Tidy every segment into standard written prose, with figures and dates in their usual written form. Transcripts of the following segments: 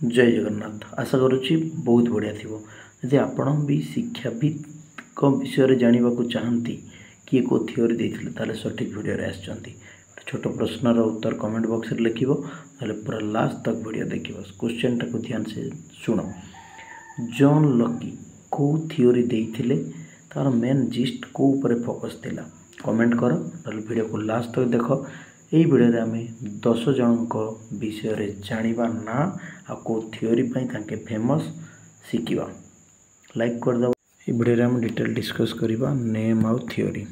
जय जगन्नाथ। आशा करुच्ची बहुत बढ़िया थी। यदि आपण भी शिक्षाविद विषय जानवा चाहती किए को थिओरी देते ताले सठिक वीडियो आसछंती। छोट प्रश्नर उत्तर कमेंट बॉक्स में लिखिबो ताले पूरा लास्ट तक वीडियो देखिबो। क्वेश्चन टाको ध्यान से सुनो। जॉन लकी को थिओरी देइथिले तार मेन जिस्ट को ऊपर फोकस थिला कमेंट करो ताले वीडियो को लास्ट तक देखो। यही वीडियो आम 10 जनक विषय जानिबा ना आ को थिओरी पई तांके फेमस शिखिबा। लाइक कर दो। ये वीडियो आम डिटेल डिस्कस करिबा नेम आउ थिओरी।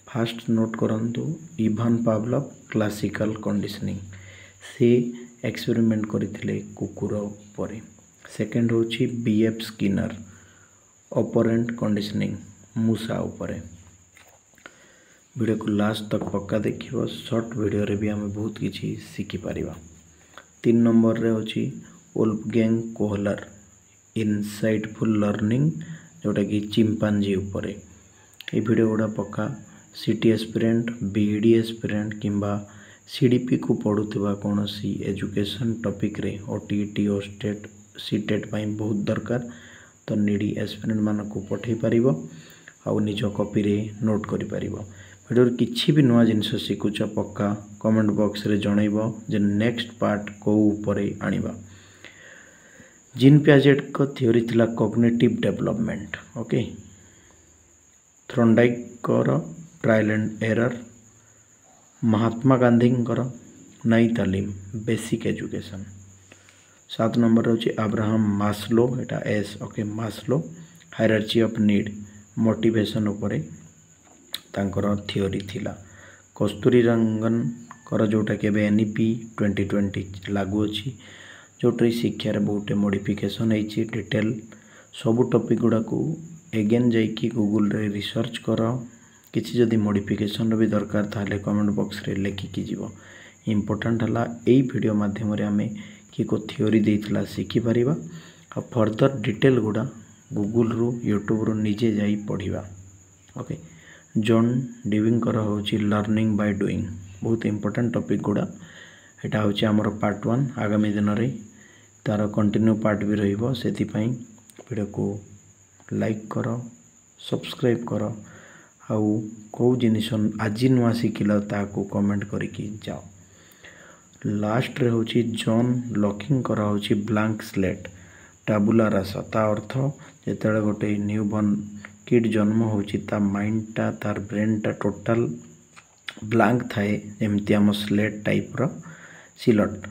फास्ट नोट करंतु इवान पावलोव क्लासिकल कंडीशनिंग से एक्सपेरिमेंट करथिले कुकुर ऊपर। सेकंड होची बीएफ स्किनर ऑपरेंट कंडीशनिंग मूसा ऊपर। वीडियो को लास्ट तक पक्का देखिए। शॉर्ट वीडियो रे भी आम बहुत किसी शिखि पारिबा। 3 नंबर रे होची वोल्फगैंग कोहलर इनसाइटफुल लर्निंग जोटा कि चिंपांजी ऊपर। ये वीडियो गुड़ा पक्का सिटी एस्पिरेंट बीईडी एस्पिरेंट किंबा सीडीपी को पढ़ुवा कौन सी एजुकेशन टॉपिक रे ओटीटी और स्टेट सीटेट पाई बहुत दरकार। तो नीडी एस्पिरेंट मान को पठे पारिबो आउ निज कॉपी रे नोट करि पारिबो। वीडियो किसी भी नुआ जिनस शिखुच पक्का कमेंट बॉक्स रे जनइबो जे नेक्स्ट पार्ट को ऊपर आनिबा। जीन पियाजेट को थियोरी थिला कॉग्निटिव डेवलपमेंट। ओके थ्रोंडाइक कर trial and error. Mahatma Gandhi कर Nai Talim basic education. 7 number होची अब्राहम मास्लो एटा एस okay Maslow hierarchy of need motivation ऊपर तांकर थियोरी थिला। कस्तूरी रंगन कर जोटा के एनईपी 2020 लागू अच्छी जोटे शिक्षार बहुत मॉडिफिकेशन होती। डिटेल सबू टॉपिक गुड़ा को एगेन जाइकी गूगल रे रिसर्च कर किसी जदि मॉडिफिकेशन भी दरकार ताले कमेंट बॉक्स रे लेखिकी जीव। इम्पोर्टेंट हला एई वीडियो माध्यम रे आमे कि को थियोरी देइतला शिखि परिबा आ फर्दर डिटेल गुड़ा गूगल रु यूट्यूब रु निजे जाई पढ़िबा। ओके जॉन डिविंग कर होची लर्निंग बाय डूइंग बहुत इंपोर्टेंट टॉपिक गुड़ा एटा होची हमर पार्ट 1। आगामी दिन रे तार कंटिन्यू पार्ट भी रहिबो। सेति पई वीडियो को लाइक करो सब्सक्राइब करो आउ को जिनिस आज नुआ शिखिला ताको कमेंट करिकी जाओ। लास्ट रे होची जॉन लॉकिंग करा होची ब्लैंक स्लेट टाबुला रासा। ता अर्थ जेतेले गोटे न्यूबॉर्न किड जन्म होची ता माइंडटा तार ब्रेनटा टोटल ब्लैंक थाए जेमती आम स्लेट टाइप रो सिलट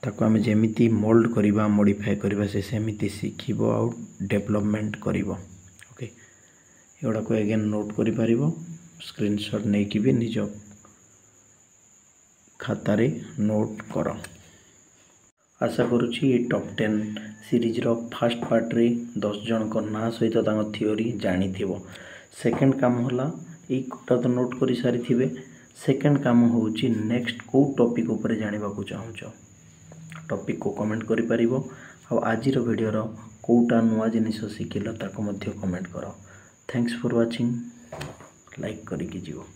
ताको आम जेमिति मोल्ड करिबा मॉडिफाई करिबा से सेमिति शिखिबो आउ डेवलपमेंट करिबो। ओके एगुड़ा को एगेन नोट करि पारिबो स्क्रीनशॉट नै कि भी निज खातारे नोट कर। आशा करुच्ची ये top 10 series row first part रे 10 जन को ना सहित तांको थियोरी जानी थिबो। सेकंड काम होला ए कोटा तो नोट करि सारी थिबे। सेकंड काम होउची नेक्स्ट को टॉपिक ऊपर जानिबा को चाहूचो टॉपिक को कमेंट करि परिबो आ आज रो वीडियो रो कोटा नुआ जिनिस शिखिला ताको मध्ये कमेंट करो। थैंक्स फॉर वाचिंग लाइक करिकी जीवो।